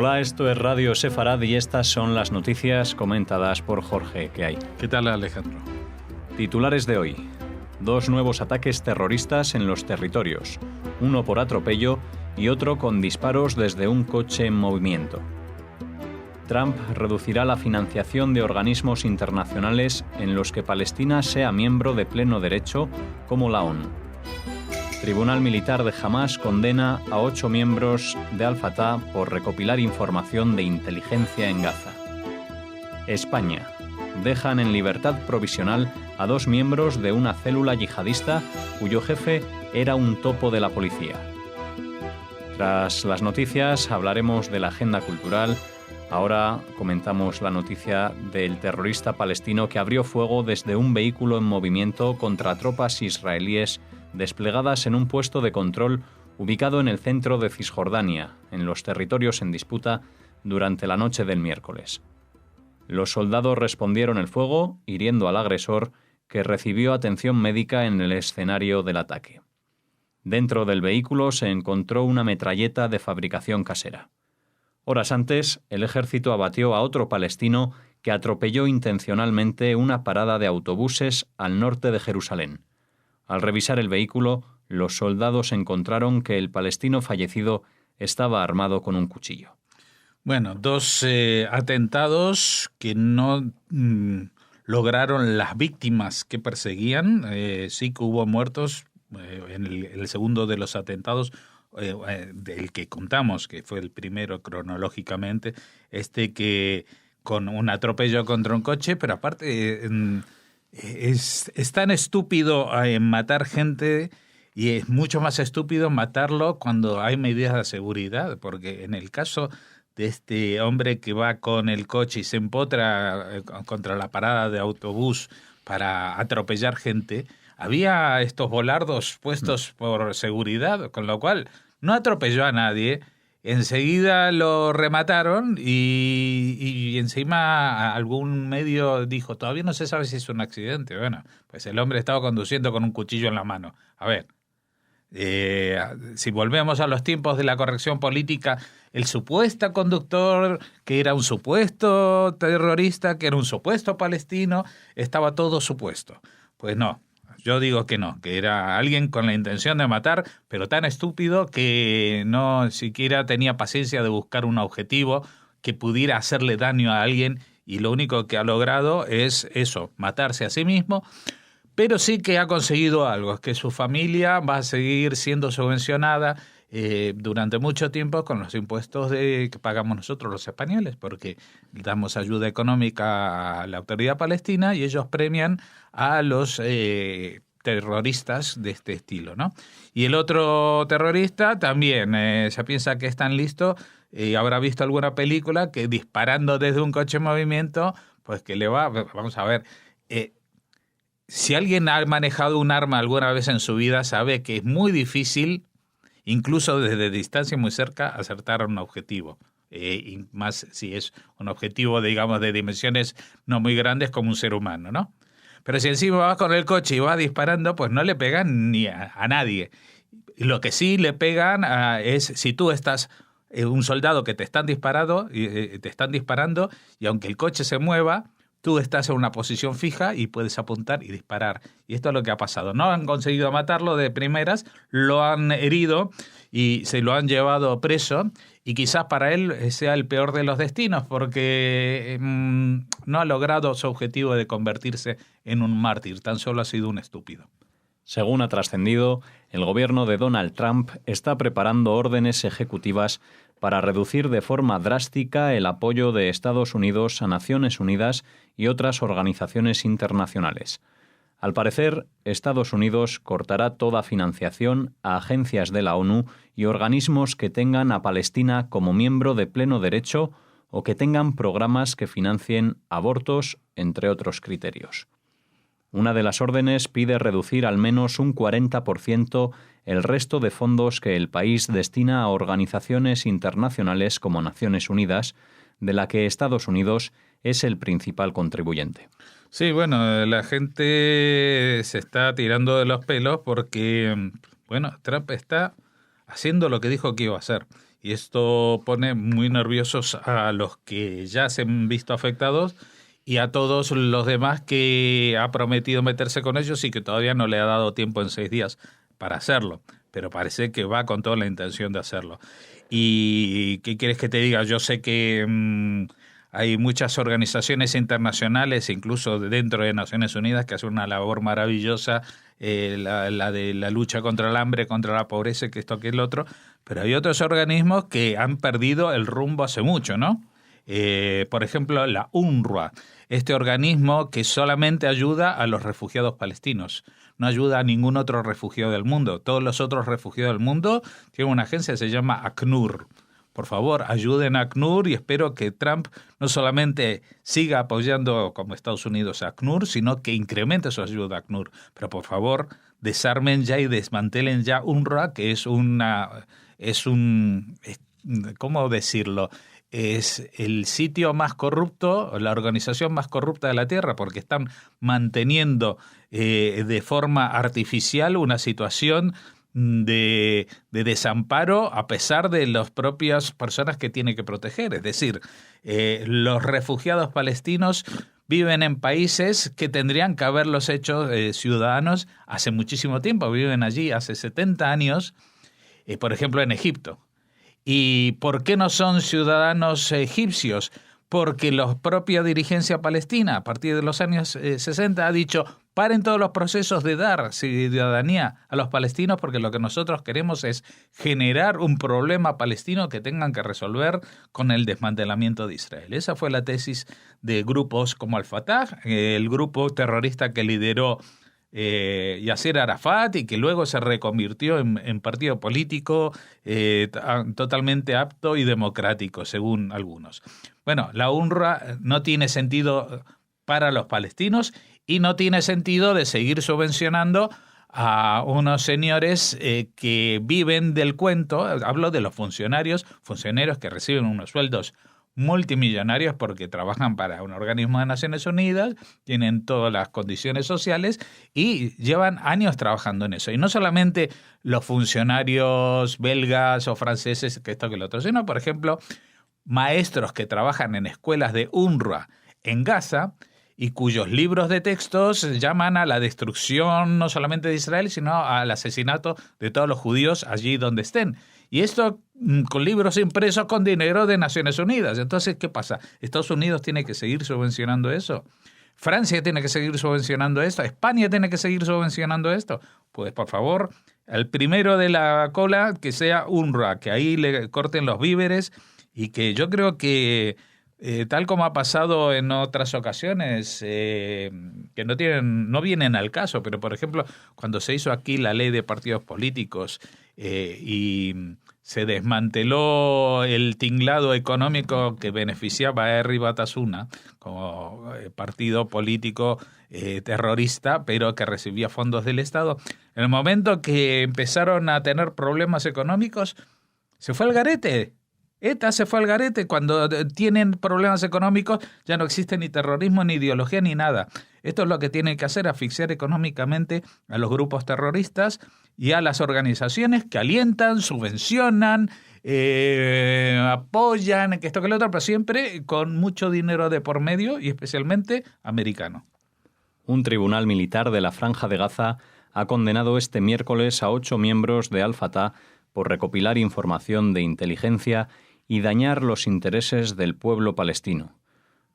Hola, esto es Radio Sefarad y estas son las noticias comentadas por Jorge. ¿Qué hay? ¿Qué tal, Alejandro? Titulares de hoy. 2 nuevos ataques terroristas en los territorios, uno por atropello y otro con disparos desde un coche en movimiento. Trump reducirá la financiación de organismos internacionales en los que Palestina sea miembro de pleno derecho, como la ONU. Tribunal Militar de Hamás condena a 8 miembros de Al-Fatah por recopilar información de inteligencia en Gaza. España. Dejan en libertad provisional a 2 miembros de una célula yihadista cuyo jefe era un topo de la policía. Tras las noticias hablaremos de la agenda cultural. Ahora comentamos la noticia del terrorista palestino que abrió fuego desde un vehículo en movimiento contra tropas israelíes desplegadas en un puesto de control ubicado en el centro de Cisjordania, en los territorios en disputa, durante la noche del miércoles. Los soldados respondieron el fuego, hiriendo al agresor, que recibió atención médica en el escenario del ataque. Dentro del vehículo se encontró una metralleta de fabricación casera. Horas antes, el ejército abatió a otro palestino que atropelló intencionalmente una parada de autobuses al norte de Jerusalén. Al revisar el vehículo, los soldados encontraron que el palestino fallecido estaba armado con un cuchillo. Bueno, 2 atentados que no lograron las víctimas que perseguían. Sí que hubo muertos en el segundo de los atentados, del que contamos, que fue el primero cronológicamente, que con un atropello contra un coche, pero aparte es tan estúpido matar gente, y es mucho más estúpido matarlo cuando hay medidas de seguridad, porque en el caso de este hombre que va con el coche y se empotra contra la parada de autobús para atropellar gente, había estos volardos puestos por seguridad, con lo cual no atropelló a nadie. Enseguida lo remataron y encima algún medio dijo, todavía no se sabe si es un accidente. Bueno, pues el hombre estaba conduciendo con un cuchillo en la mano. A ver, si volvemos a los tiempos de la corrección política, el supuesto conductor, que era un supuesto terrorista, que era un supuesto palestino, estaba todo supuesto. Pues no. Yo digo que no, que era alguien con la intención de matar, pero tan estúpido que no siquiera tenía paciencia de buscar un objetivo que pudiera hacerle daño a alguien, y lo único que ha logrado es eso, matarse a sí mismo. Pero sí que ha conseguido algo, es que su familia va a seguir siendo subvencionada durante mucho tiempo con los impuestos que pagamos nosotros los españoles, porque damos ayuda económica a la autoridad palestina y ellos premian a los terroristas de este estilo, ¿no? Y el otro terrorista también se piensa que es tan listo, habrá visto alguna película que disparando desde un coche en movimiento, pues que le va, vamos a ver, si alguien ha manejado un arma alguna vez en su vida, sabe que es muy difícil, incluso desde distancia muy cerca, acertar a un objetivo. Y más si es un objetivo, digamos, de dimensiones no muy grandes como un ser humano, ¿no? Pero si encima vas con el coche y vas disparando, pues no le pegan ni a nadie. Lo que sí le pegan es si tú estás un soldado que te están disparando y aunque el coche se mueva, tú estás en una posición fija y puedes apuntar y disparar. Y esto es lo que ha pasado. No han conseguido matarlo de primeras, lo han herido y se lo han llevado preso. Y quizás para él sea el peor de los destinos, porque no ha logrado su objetivo de convertirse en un mártir. Tan solo ha sido un estúpido. Según ha trascendido, el gobierno de Donald Trump está preparando órdenes ejecutivas para reducir de forma drástica el apoyo de Estados Unidos a Naciones Unidas y otras organizaciones internacionales. Al parecer, Estados Unidos cortará toda financiación a agencias de la ONU y organismos que tengan a Palestina como miembro de pleno derecho o que tengan programas que financien abortos, entre otros criterios. Una de las órdenes pide reducir al menos un 40% el resto de fondos que el país destina a organizaciones internacionales como Naciones Unidas, de la que Estados Unidos es el principal contribuyente. Sí, bueno, la gente se está tirando de los pelos porque, bueno, Trump está haciendo lo que dijo que iba a hacer. Y esto pone muy nerviosos a los que ya se han visto afectados y a todos los demás que ha prometido meterse con ellos y que todavía no le ha dado tiempo en 6 días para hacerlo. Pero parece que va con toda la intención de hacerlo. ¿Y qué quieres que te diga? Yo sé que hay muchas organizaciones internacionales, incluso dentro de Naciones Unidas, que hacen una labor maravillosa, la de la lucha contra el hambre, contra la pobreza, que esto, que el otro, pero hay otros organismos que han perdido el rumbo hace mucho, ¿no? Por ejemplo, la UNRWA, este organismo que solamente ayuda a los refugiados palestinos, no ayuda a ningún otro refugiado del mundo. Todos los otros refugiados del mundo tienen una agencia que se llama ACNUR. Por favor, ayuden a ACNUR y espero que Trump no solamente siga apoyando como Estados Unidos a ACNUR, sino que incremente su ayuda a ACNUR. Pero por favor, desarmen ya y desmantelen ya UNRWA, que ¿cómo decirlo? Es el sitio más corrupto, la organización más corrupta de la Tierra, porque están manteniendo de forma artificial una situación de desamparo a pesar de las propias personas que tiene que proteger. Es decir, los refugiados palestinos viven en países que tendrían que haberlos hecho ciudadanos hace muchísimo tiempo. Viven allí hace 70 años, por ejemplo, en Egipto. ¿Y por qué no son ciudadanos egipcios? Porque la propia dirigencia palestina, a partir de los años 60, ha dicho: paren todos los procesos de dar ciudadanía a los palestinos, porque lo que nosotros queremos es generar un problema palestino que tengan que resolver con el desmantelamiento de Israel. Esa fue la tesis de grupos como Al-Fatah, el grupo terrorista que lideró Yasser Arafat y que luego se reconvirtió en partido político totalmente apto y democrático, según algunos. Bueno, la UNRWA no tiene sentido para los palestinos y no tiene sentido de seguir subvencionando a unos señores que viven del cuento. Hablo de los funcionarios que reciben unos sueldos multimillonarios porque trabajan para un organismo de Naciones Unidas, tienen todas las condiciones sociales y llevan años trabajando en eso. Y no solamente los funcionarios belgas o franceses, que esto que lo otro, sino, por ejemplo, maestros que trabajan en escuelas de UNRWA en Gaza y cuyos libros de textos llaman a la destrucción no solamente de Israel, sino al asesinato de todos los judíos allí donde estén. Y esto con libros impresos con dinero de Naciones Unidas. Entonces, ¿qué pasa? ¿Estados Unidos tiene que seguir subvencionando eso? ¿Francia tiene que seguir subvencionando esto? ¿España tiene que seguir subvencionando esto? Pues, por favor, el primero de la cola que sea UNRWA, que ahí le corten los víveres y que yo creo que tal como ha pasado en otras ocasiones, que no vienen al caso, pero por ejemplo, cuando se hizo aquí la ley de partidos políticos y se desmanteló el tinglado económico que beneficiaba a Herri Batasuna como partido político terrorista, pero que recibía fondos del Estado, en el momento que empezaron a tener problemas económicos, se fue al garete. ETA se fue al garete. Cuando tienen problemas económicos ya no existe ni terrorismo, ni ideología, ni nada. Esto es lo que tienen que hacer, asfixiar económicamente a los grupos terroristas y a las organizaciones que alientan, subvencionan, apoyan, que esto que lo otro, pero siempre con mucho dinero de por medio y especialmente americano. Un tribunal militar de la Franja de Gaza ha condenado este miércoles a 8 miembros de Al-Fatah por recopilar información de inteligencia y dañar los intereses del pueblo palestino.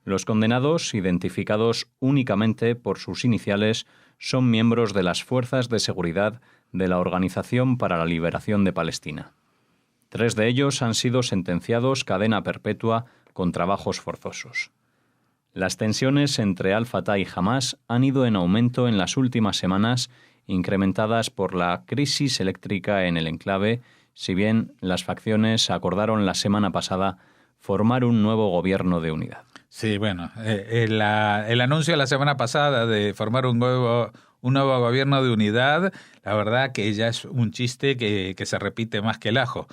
Los condenados, identificados únicamente por sus iniciales, son miembros de las fuerzas de seguridad de la Organización para la Liberación de Palestina. 3 de ellos han sido sentenciados cadena perpetua con trabajos forzosos. Las tensiones entre Al-Fatah y Hamás han ido en aumento en las últimas semanas, incrementadas por la crisis eléctrica en el enclave, si bien las facciones acordaron la semana pasada formar un nuevo gobierno de unidad. Sí, bueno, el anuncio de la semana pasada de formar un nuevo gobierno de unidad, la verdad que ya es un chiste que se repite más que el ajo.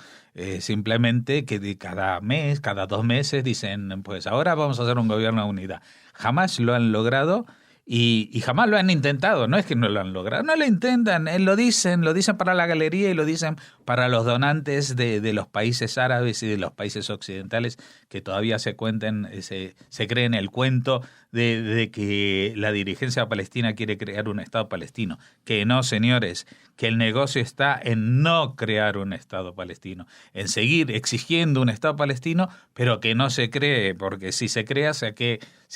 Simplemente que cada mes, cada 2 meses dicen, pues ahora vamos a hacer un gobierno de unidad. Jamás lo han logrado Y jamás lo han intentado, no es que no lo han logrado, no lo intentan, lo dicen para la galería y lo dicen para los donantes de los países árabes y de los países occidentales que todavía se creen el cuento de que la dirigencia palestina quiere crear un Estado palestino. Que no, señores, que el negocio está en no crear un Estado palestino, en seguir exigiendo un Estado palestino, pero que no se cree, porque si se crea se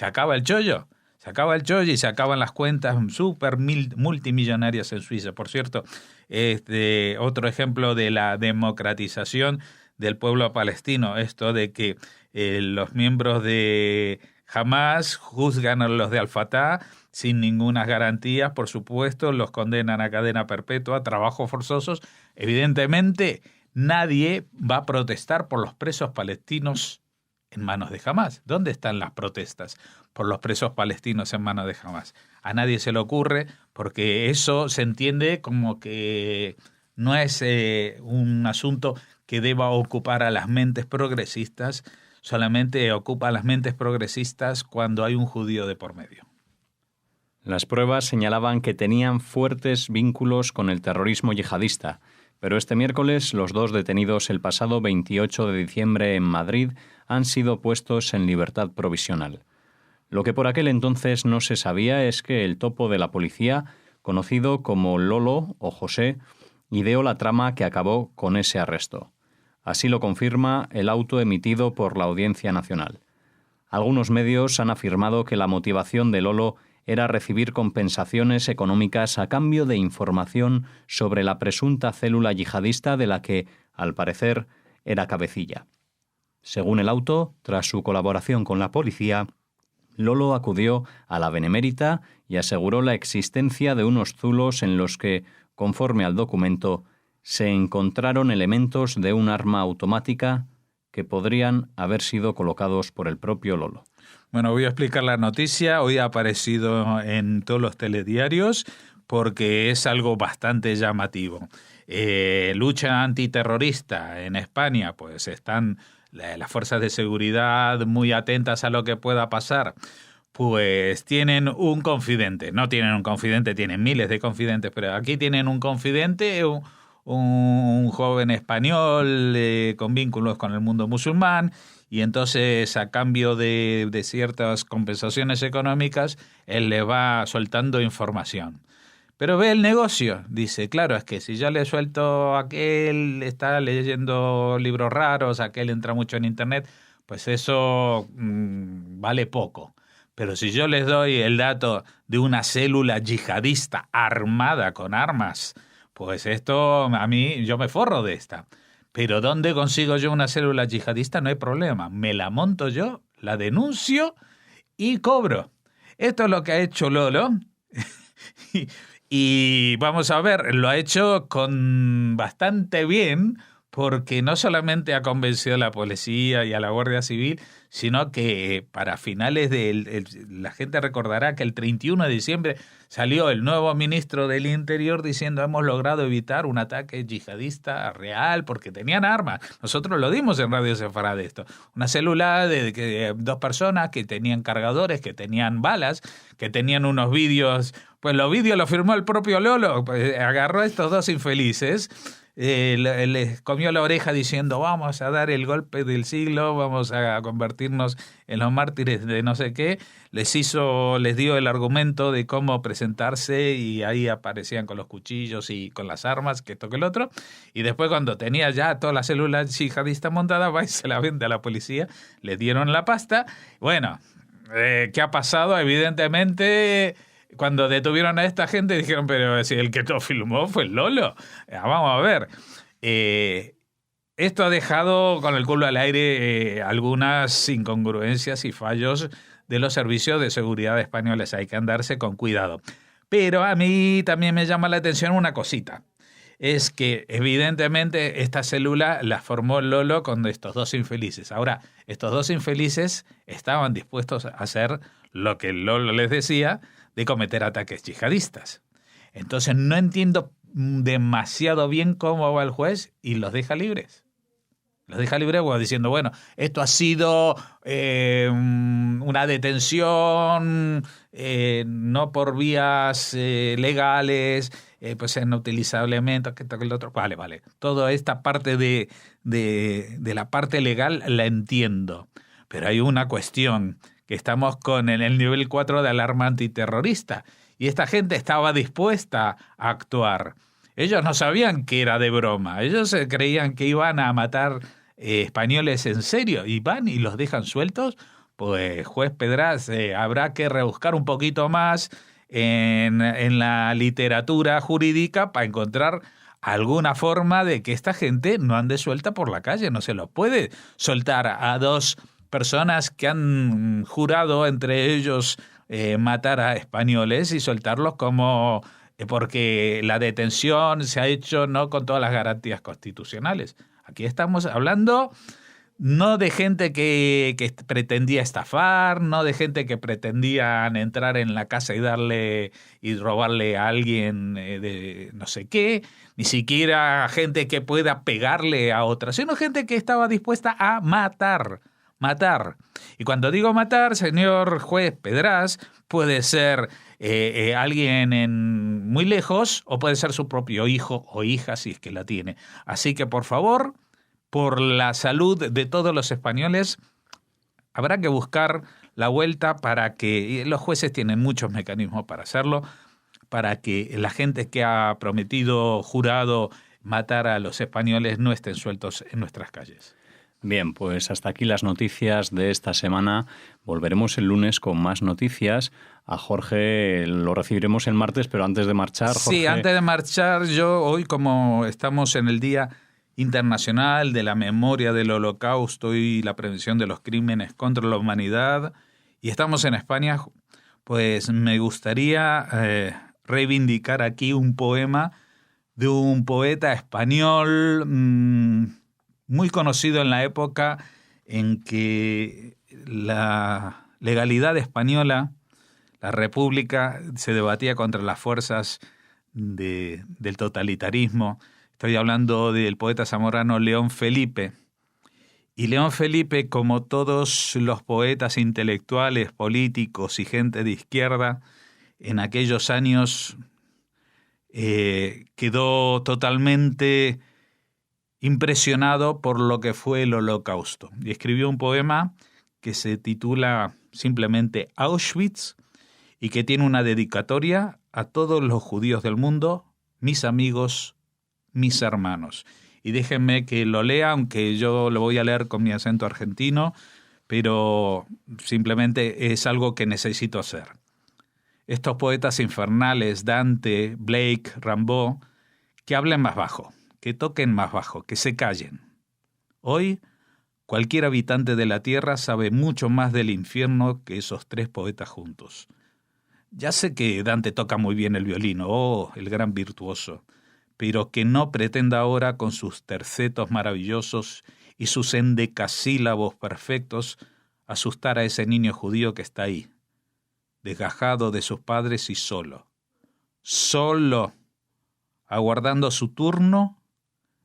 acaba el chollo. Se acaba el chollo y se acaban las cuentas súper multimillonarias en Suiza. Por cierto, otro ejemplo de la democratización del pueblo palestino, esto de que los miembros de Hamas juzgan a los de Al-Fatah sin ninguna garantía, por supuesto, los condenan a cadena perpetua, a trabajos forzosos. Evidentemente, nadie va a protestar por los presos palestinos en manos de Hamas. ¿Dónde están las protestas por los presos palestinos en manos de Hamas? A nadie se le ocurre, porque eso se entiende como que no es un asunto que deba ocupar a las mentes progresistas, solamente ocupa a las mentes progresistas cuando hay un judío de por medio. Las pruebas señalaban que tenían fuertes vínculos con el terrorismo yihadista, pero este miércoles los 2 detenidos el pasado 28 de diciembre en Madrid han sido puestos en libertad provisional. Lo que por aquel entonces no se sabía es que el topo de la policía, conocido como Lolo o José, ideó la trama que acabó con ese arresto. Así lo confirma el auto emitido por la Audiencia Nacional. Algunos medios han afirmado que la motivación de Lolo era recibir compensaciones económicas a cambio de información sobre la presunta célula yihadista de la que, al parecer, era cabecilla. Según el auto, tras su colaboración con la policía, Lolo acudió a la Benemérita y aseguró la existencia de unos zulos en los que, conforme al documento, se encontraron elementos de un arma automática que podrían haber sido colocados por el propio Lolo. Bueno, voy a explicar la noticia. Hoy ha aparecido en todos los telediarios porque es algo bastante llamativo. Lucha antiterrorista en España, pues están las fuerzas de seguridad muy atentas a lo que pueda pasar. Pues tienen un confidente. No tienen un confidente, tienen miles de confidentes, pero aquí tienen un confidente, un joven español con vínculos con el mundo musulmán, y entonces a cambio de ciertas compensaciones económicas él le va soltando información. Pero ve el negocio, dice, claro, es que si yo le suelto a aquel, está leyendo libros raros, aquel entra mucho en internet, pues eso vale poco. Pero si yo les doy el dato de una célula yihadista armada con armas, pues esto a mí, yo me forro de esta. Pero ¿dónde consigo yo una célula yihadista? No hay problema. Me la monto yo, la denuncio y cobro. Esto es lo que ha hecho Lolo. Y vamos a ver, lo ha hecho con bastante bien, porque no solamente ha convencido a la policía y a la Guardia Civil, sino que para finales la gente recordará que el 31 de diciembre salió el nuevo ministro del Interior diciendo hemos logrado evitar un ataque yihadista real porque tenían armas. Nosotros lo dimos en Radio Sefarad de esto. Una célula de 2 personas que tenían cargadores, que tenían balas, que tenían unos vídeos. Pues los vídeos los firmó el propio Lolo. Pues agarró a estos 2 infelices, les comió la oreja diciendo vamos a dar el golpe del siglo, vamos a convertirnos en los mártires de no sé qué, les dio el argumento de cómo presentarse y ahí aparecían con los cuchillos y con las armas, que esto que el otro, y después cuando tenía ya toda la célula yihadista montada, va y se la vende a la policía, le dieron la pasta. Bueno, ¿qué ha pasado? Evidentemente, cuando detuvieron a esta gente dijeron, pero si el que lo filmó fue el Lolo. Vamos a ver. Esto ha dejado con el culo al aire algunas incongruencias y fallos de los servicios de seguridad españoles. Hay que andarse con cuidado. Pero a mí también me llama la atención una cosita. Es que evidentemente esta célula la formó Lolo con estos 2 infelices. Ahora, estos 2 infelices estaban dispuestos a hacer lo que Lolo les decía, de cometer ataques yihadistas. Entonces no entiendo demasiado bien cómo va el juez y los deja libres. Los deja libre diciendo, bueno, esto ha sido una detención no por vías legales, pues no utiliza elementos, que el otro. Vale. Toda esta parte de la parte legal la entiendo. Pero hay una cuestión, que estamos con el nivel 4 de alarma antiterrorista. Y esta gente estaba dispuesta a actuar. Ellos no sabían que era de broma. Ellos creían que iban a matar españoles en serio. Y van y los dejan sueltos. Pues, juez Pedraz, habrá que rebuscar un poquito más en la literatura jurídica para encontrar alguna forma de que esta gente no ande suelta por la calle. No se los puede soltar a dos personas que han jurado entre ellos matar a españoles y soltarlos como porque la detención se ha hecho no con todas las garantías constitucionales. Aquí estamos hablando no de gente que pretendía estafar, no de gente que pretendían entrar en la casa y robarle a alguien de no sé qué, ni siquiera gente que pueda pegarle a otra, sino gente que estaba dispuesta a matar. Y cuando digo matar, señor juez Pedraz, puede ser alguien muy lejos o puede ser su propio hijo o hija si es que la tiene. Así que, por favor, por la salud de todos los españoles, habrá que buscar la vuelta para que, y los jueces tienen muchos mecanismos para hacerlo, para que la gente que ha prometido, jurado matar a los españoles no estén sueltos en nuestras calles. Bien, pues hasta aquí las noticias de esta semana. Volveremos el lunes con más noticias. A Jorge lo recibiremos el martes, pero antes de marchar, Jorge... Sí, antes de marchar, yo hoy, como estamos en el Día Internacional de la Memoria del Holocausto y la Prevención de los Crímenes contra la Humanidad, y estamos en España, pues me gustaría reivindicar aquí un poema de un poeta español muy conocido en la época en que la legalidad española, la República, se debatía contra las fuerzas del totalitarismo. Estoy hablando del poeta zamorano León Felipe. Y León Felipe, como todos los poetas intelectuales, políticos y gente de izquierda, en aquellos años quedó totalmente impresionado por lo que fue el Holocausto. Y escribió un poema que se titula simplemente Auschwitz y que tiene una dedicatoria a todos los judíos del mundo, mis amigos, mis hermanos. Y déjenme que lo lea, aunque yo lo voy a leer con mi acento argentino, pero simplemente es algo que necesito hacer. Estos poetas infernales, Dante, Blake, Rimbaud, que hablen más bajo, que toquen más bajo, que se callen. Hoy, cualquier habitante de la tierra sabe mucho más del infierno que esos tres poetas juntos. Ya sé que Dante toca muy bien el violín, el gran virtuoso, pero que no pretenda ahora con sus tercetos maravillosos y sus endecasílabos perfectos asustar a ese niño judío que está ahí, desgajado de sus padres y solo, aguardando su turno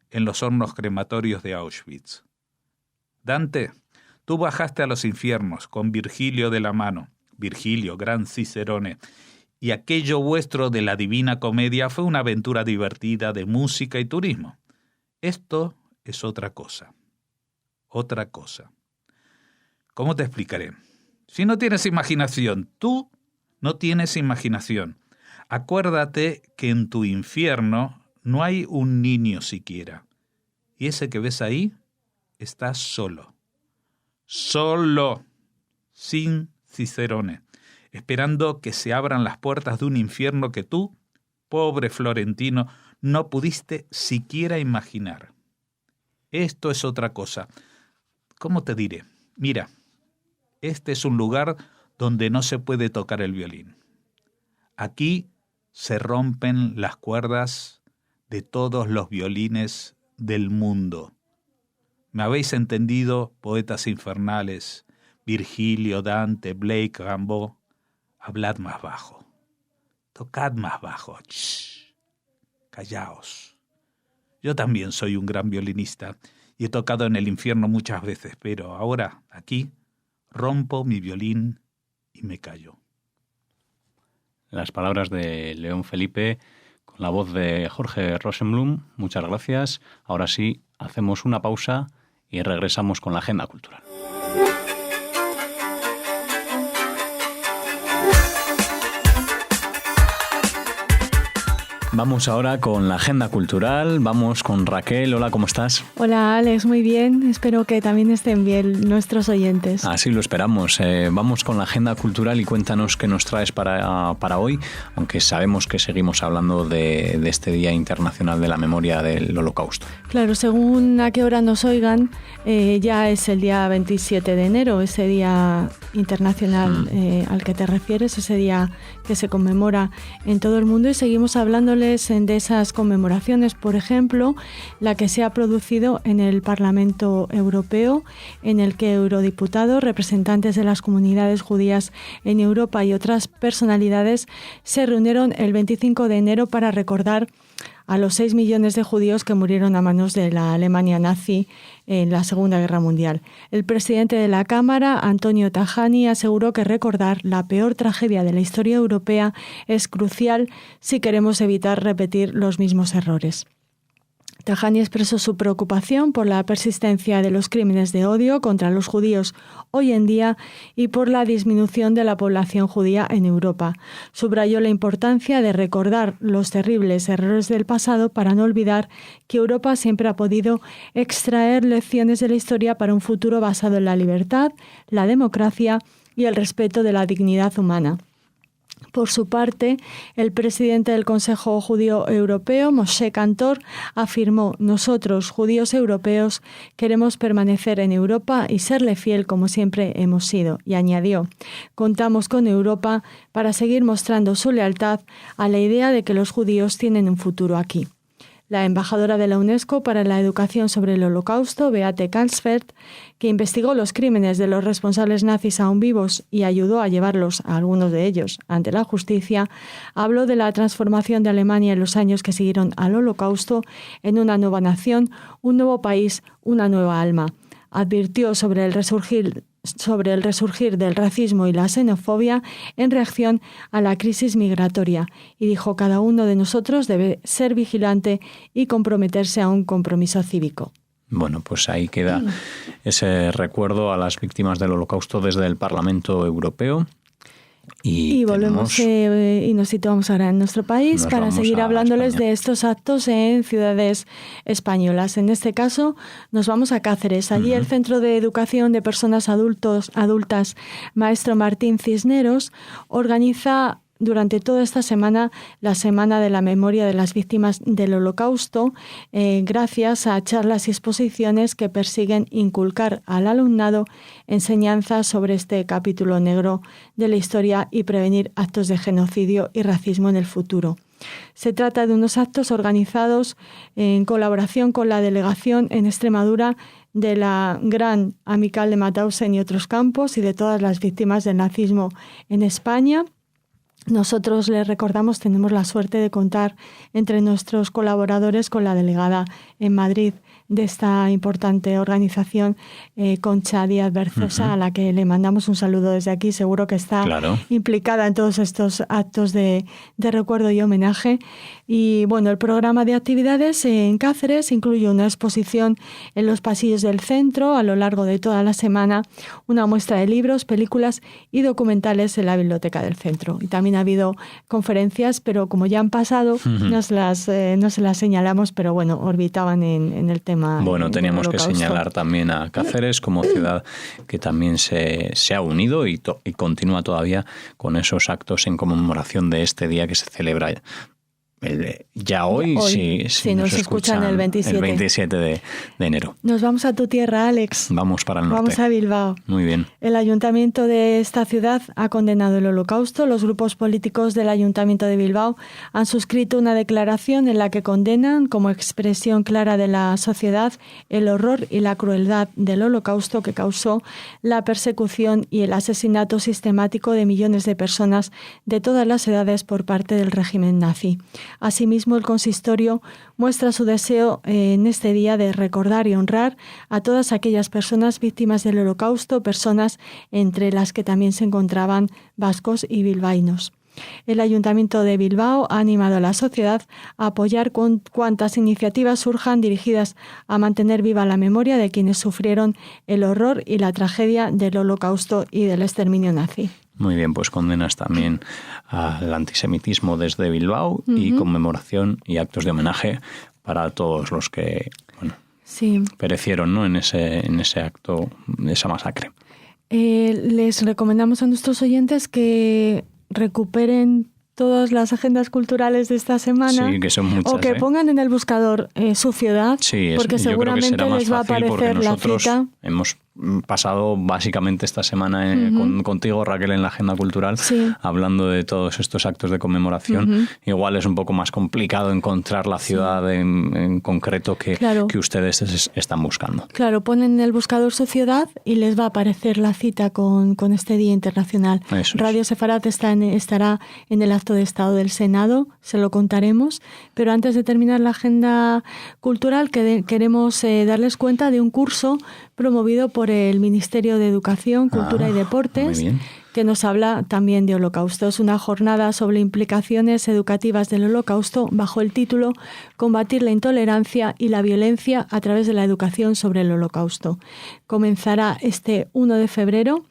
en los hornos crematorios de Auschwitz. Dante, tú bajaste a los infiernos con Virgilio de la mano, Virgilio, gran Cicerone, y aquello vuestro de la Divina Comedia fue una aventura divertida de música y turismo. Esto es otra cosa. Otra cosa. ¿Cómo te explicaré? Si no tienes imaginación, tú no tienes imaginación. Acuérdate que en tu infierno no hay un niño siquiera. Y ese que ves ahí está solo. Solo. Sin Cicerone. Esperando que se abran las puertas de un infierno que tú, pobre florentino, no pudiste siquiera imaginar. Esto es otra cosa. ¿Cómo te diré? Mira, este es un lugar donde no se puede tocar el violín. Aquí se rompen las cuerdas de todos los violines del mundo. ¿Me habéis entendido, poetas infernales? Virgilio, Dante, Blake, Rimbaud. Hablad más bajo. Tocad más bajo. Shh. Callaos. Yo también soy un gran violinista y he tocado en el infierno muchas veces, pero ahora, aquí, rompo mi violín y me callo. Las palabras de León Felipe con la voz de Jorge Rosenblum. Muchas gracias. Ahora sí, hacemos una pausa y regresamos con la agenda cultural. Vamos ahora con la agenda cultural. Vamos con Raquel. Hola, ¿cómo estás? Hola, Alex, muy bien. Espero que también estén bien nuestros oyentes. Así lo esperamos. Vamos con la agenda cultural y cuéntanos qué nos traes para hoy, aunque sabemos que seguimos hablando de este Día Internacional de la Memoria del Holocausto. Claro, según a qué hora nos oigan, ya es el día 27 de enero, ese día internacional al que te refieres, ese día que se conmemora en todo el mundo, y seguimos hablándoles de esas conmemoraciones, por ejemplo, la que se ha producido en el Parlamento Europeo, en el que eurodiputados, representantes de las comunidades judías en Europa y otras personalidades se reunieron el 25 de enero para recordar a los 6 millones de judíos que murieron a manos de la Alemania nazi en la Segunda Guerra Mundial. El presidente de la Cámara, Antonio Tajani, aseguró que recordar la peor tragedia de la historia europea es crucial si queremos evitar repetir los mismos errores. Tajani expresó su preocupación por la persistencia de los crímenes de odio contra los judíos hoy en día y por la disminución de la población judía en Europa. Subrayó la importancia de recordar los terribles errores del pasado para no olvidar que Europa siempre ha podido extraer lecciones de la historia para un futuro basado en la libertad, la democracia y el respeto de la dignidad humana. Por su parte, el presidente del Consejo Judío Europeo, Moshe Kantor, afirmó: «Nosotros, judíos europeos, queremos permanecer en Europa y serle fiel como siempre hemos sido». Y añadió: «Contamos con Europa para seguir mostrando su lealtad a la idea de que los judíos tienen un futuro aquí». La embajadora de la UNESCO para la educación sobre el Holocausto, Beate Kalsfeld, que investigó los crímenes de los responsables nazis aún vivos y ayudó a llevarlos, a algunos de ellos, ante la justicia, habló de la transformación de Alemania en los años que siguieron al Holocausto en una nueva nación, un nuevo país, una nueva alma. Advirtió sobre el resurgir del racismo y la xenofobia en reacción a la crisis migratoria y dijo: «Cada uno de nosotros debe ser vigilante y comprometerse a un compromiso cívico». Bueno, pues ahí queda ese recuerdo a las víctimas del Holocausto desde el Parlamento Europeo. Y volvemos y nos situamos ahora en nuestro país para seguir hablándoles de estos actos en ciudades españolas. En este caso nos vamos a Cáceres. Allí el Centro de Educación de Personas Adultas Maestro Martín Cisneros organiza durante toda esta semana la Semana de la Memoria de las Víctimas del Holocausto, gracias a charlas y exposiciones que persiguen inculcar al alumnado enseñanzas sobre este capítulo negro de la historia y prevenir actos de genocidio y racismo en el futuro. Se trata de unos actos organizados en colaboración con la delegación en Extremadura de la Gran Amical de Mauthausen y otros campos y de todas las víctimas del nazismo en España. Nosotros, les recordamos, tenemos la suerte de contar entre nuestros colaboradores con la delegada en Madrid de esta importante organización, Concha Díaz Berzosa, a la que le mandamos un saludo desde aquí. Seguro que está implicada en todos estos actos de recuerdo y homenaje. Y bueno, el programa de actividades en Cáceres incluye una exposición en los pasillos del centro a lo largo de toda la semana, una muestra de libros, películas y documentales en la biblioteca del centro. Y también ha habido conferencias, pero como ya han pasado, no se las señalamos, pero bueno, orbitaban en el tema. Bueno, teníamos que señalar también a Cáceres como ciudad que también se ha unido y continúa todavía con esos actos en conmemoración de este día que se celebra ya hoy si nos escuchan el 27 de enero. Nos vamos a tu tierra, Alex. Vamos para el norte. Vamos a Bilbao. Muy bien. El ayuntamiento de esta ciudad ha condenado el Holocausto. Los grupos políticos del ayuntamiento de Bilbao han suscrito una declaración en la que condenan como expresión clara de la sociedad el horror y la crueldad del Holocausto que causó la persecución y el asesinato sistemático de millones de personas de todas las edades por parte del régimen nazi. Asimismo, el consistorio muestra su deseo en este día de recordar y honrar a todas aquellas personas víctimas del Holocausto, personas entre las que también se encontraban vascos y bilbaínos. El Ayuntamiento de Bilbao ha animado a la sociedad a apoyar cuantas iniciativas surjan dirigidas a mantener viva la memoria de quienes sufrieron el horror y la tragedia del Holocausto y del exterminio nazi. Muy bien, pues condenas también al antisemitismo desde Bilbao y conmemoración y actos de homenaje para todos los que perecieron, ¿no?, en ese acto, esa masacre. Les recomendamos a nuestros oyentes que recuperen todas las agendas culturales de esta semana, sí, que son muchas, o que pongan en el buscador su ciudad, sí, porque seguramente les va a aparecer la cita. Hemos pasado básicamente esta semana contigo, Raquel, en la agenda cultural, hablando de todos estos actos de conmemoración. Igual es un poco más complicado encontrar la ciudad en concreto que ustedes están buscando. Claro, ponen en el buscador su ciudad y les va a aparecer la cita con este Día Internacional. Radio Sefarat estará en el acto de Estado del Senado, se lo contaremos, pero antes de terminar la agenda cultural queremos darles cuenta de un curso promovido por el Ministerio de Educación, Cultura y Deportes, que nos habla también de Holocausto. Es una jornada sobre implicaciones educativas del Holocausto bajo el título Combatir la intolerancia y la violencia a través de la educación sobre el Holocausto. Comenzará este 1 de febrero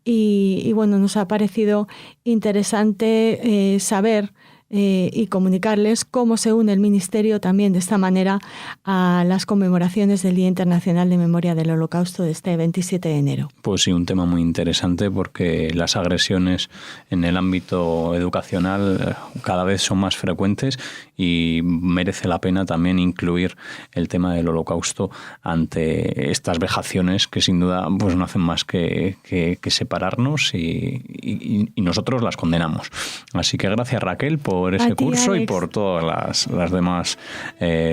y bueno, nos ha parecido interesante saber y comunicarles cómo se une el Ministerio también de esta manera a las conmemoraciones del Día Internacional de Memoria del Holocausto de este 27 de enero. Pues sí, un tema muy interesante porque las agresiones en el ámbito educacional cada vez son más frecuentes y merece la pena también incluir el tema del Holocausto ante estas vejaciones que sin duda pues no hacen más que separarnos y nosotros las condenamos. Así que gracias, Raquel, por ese curso, Alex, y por todas las demás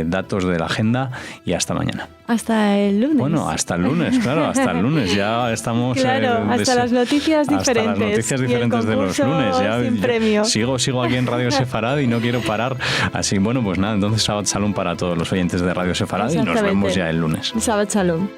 datos de la agenda, y hasta mañana. Hasta el lunes. Bueno, hasta el lunes, claro, hasta el lunes. Ya estamos... Claro, hasta las noticias diferentes. Hasta las noticias diferentes de los lunes. Ya sin premio. Sigo aquí en Radio Sefarad y no quiero parar. Así, bueno, pues nada, entonces Shabbat Shalom para todos los oyentes de Radio Sefarad y nos vemos ya el lunes. Shabbat Shalom.